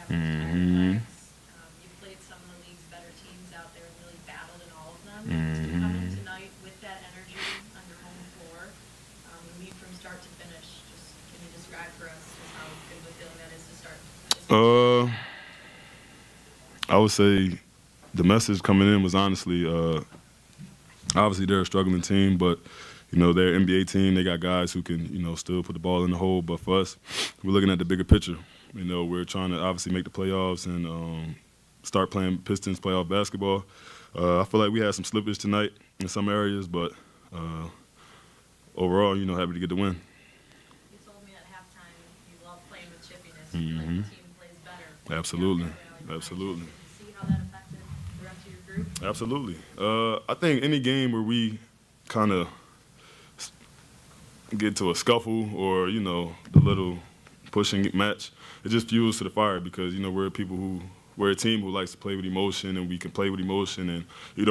Mm-hmm. You've played some of the league's better teams out there and really battled in all of them. To come in Mm-hmm. tonight with that energy on your home floor, lead from start to finish, just can you describe for us just how good of a feeling that is to start this game? Uh, I would say the message coming in was honestly, obviously they're a struggling team, but they're an NBA team. They got guys who can, still put the ball in the hole. But for us, we're looking at the bigger picture. We're trying to obviously make the playoffs and start playing Pistons playoff basketball. I feel like we had some slippage tonight in some areas, but uh, overall, happy to get the win. You told me at halftime you love playing with chippiness. You feel like Hmm. the team plays better. Absolutely, Tonight. Just absolutely, did you see how that affected the rest of your group? absolutely. I think any game where we kind of get to a scuffle or the little pushing match, it just fuels to the fire because we're a team who likes to play with emotion and we can play with emotion and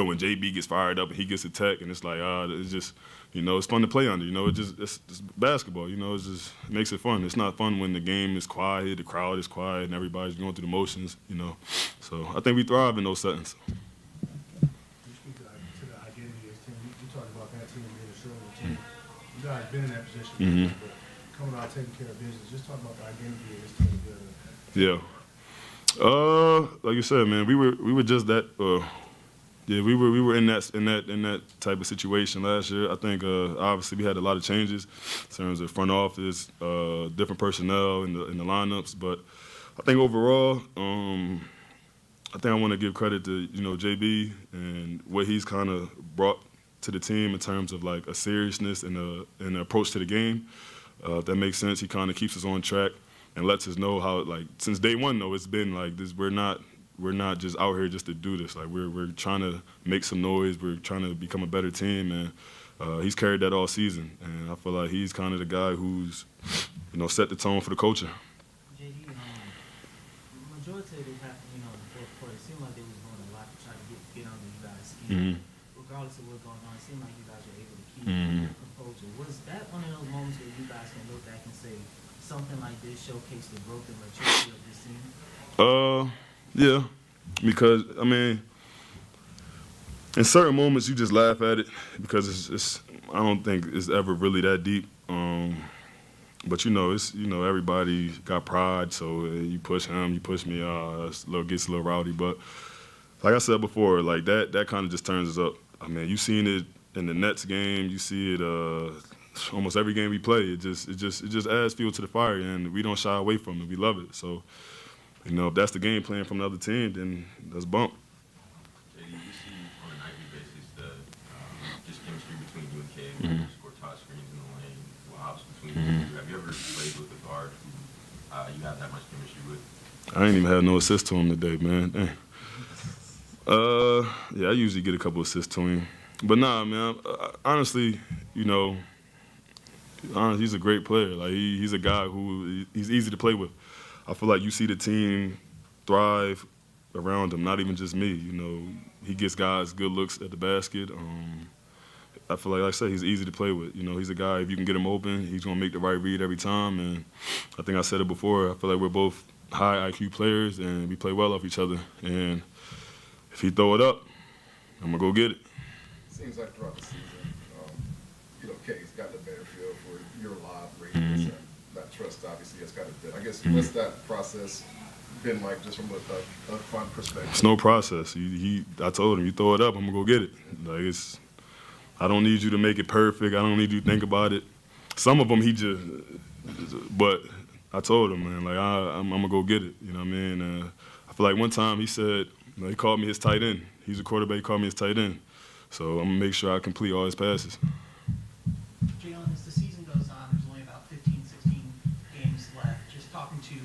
when JB gets fired up and he gets attacked and it's like it's just it's fun to play under. It's basketball. It makes it fun. It's not fun when the game is quiet, the crowd is quiet, and everybody's going through the motions. So I think we thrive in those settings. You speak to the identity of this team. You talk about that team being a struggling team. You guys been in that position Hmm. before, but coming out taking care of business. Just talk about the identity of this team together. Yeah. Like you said, man, we were just that. Yeah, we were in that type of situation last year. I think obviously we had a lot of changes in terms of front office, different personnel in the lineups. But I think overall, I think I want to give credit to JB and what he's kind of brought to the team in terms of like a seriousness and an approach to the game. If that makes sense, he kind of keeps us on track and lets us know how like since day one though it's been like this. We're not just out here just to do this. Like we're trying to make some noise. We're trying to become a better team, and he's carried that all season. And I feel like he's kind of the guy who's set the tone for the culture. JD, majority of it happened, in the fourth quarter. It seemed like they was doing a lot to try to get under you guys' Hmm. skin. Regardless of what's going on, it seemed like you guys were able to keep Hmm. composure. Was that one of those moments where you guys can look back and say something like this showcased the growth and maturity of this team? Yeah, because I mean, in certain moments you just laugh at it because it's I don't think it's ever really that deep. But it's everybody got pride, so you push him, you push me. Gets a little rowdy, but like I said before, like that kind of just turns us up. I mean, you seen it in the Nets game, you see it almost every game we play. It just adds fuel to the fire, and we don't shy away from it. We love it. So if that's the game plan from the other team, then let's bump. JD, you see on a nightly basis the just chemistry between you and Cade, Mhm. you score toss screens in the lane, lobs between you Mhm. two. Have you ever played with a guard who you have that much chemistry with? I ain't even had no assist to him today, man. Dang. Yeah, I usually get a couple assists to him, but nah, man. Honestly, he's a great player. Like he's a guy who he's easy to play with. I feel like you see the team thrive around him, not even just me. He gets guys good looks at the basket. I feel like I said, he's easy to play with. He's a guy, if you can get him open, he's going to make the right read every time. And I think I said it before, I feel like we're both high IQ players and we play well off each other. And if he throw it up, I'm going to go get it. Seems like throughout the season, K's gotten a better feel for your lob radius and that trust obviously has got a bit. I guess what's that process been like just from a fun perspective? It's no process. I told him, you throw it up, I'm going to go get it. I don't need you to make it perfect. I don't need you to think about it. Some of them but I told him, man, like I'm gonna go get it. You know what I mean? I feel like one time he said, he called me his tight end. He's a quarterback. He called me his tight end. So I'm gonna make sure I complete all his passes. Jalen, as the season goes on, there's only about 15, 16 games left. Just talking to your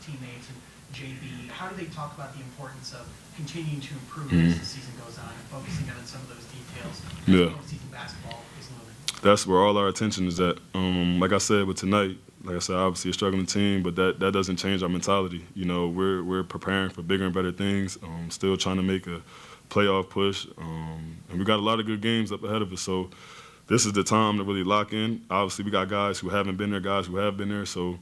teammates and JB, how do they talk about the importance of continuing to improve as the season goes on and focusing on some of those details? Yeah. Season basketball is moving. That's where all our attention is at. Like I said, with tonight, like I said, obviously a struggling team, but that doesn't change our mentality. We're preparing for bigger and better things. Still trying to make a playoff push, and we got a lot of good games up ahead of us. So this is the time to really lock in. Obviously, we got guys who haven't been there, guys who have been there. So,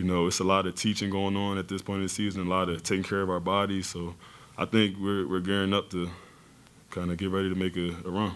you know, it's a lot of teaching going on at this point in the season, a lot of taking care of our bodies. So I think we're gearing up to kind of get ready to make a run.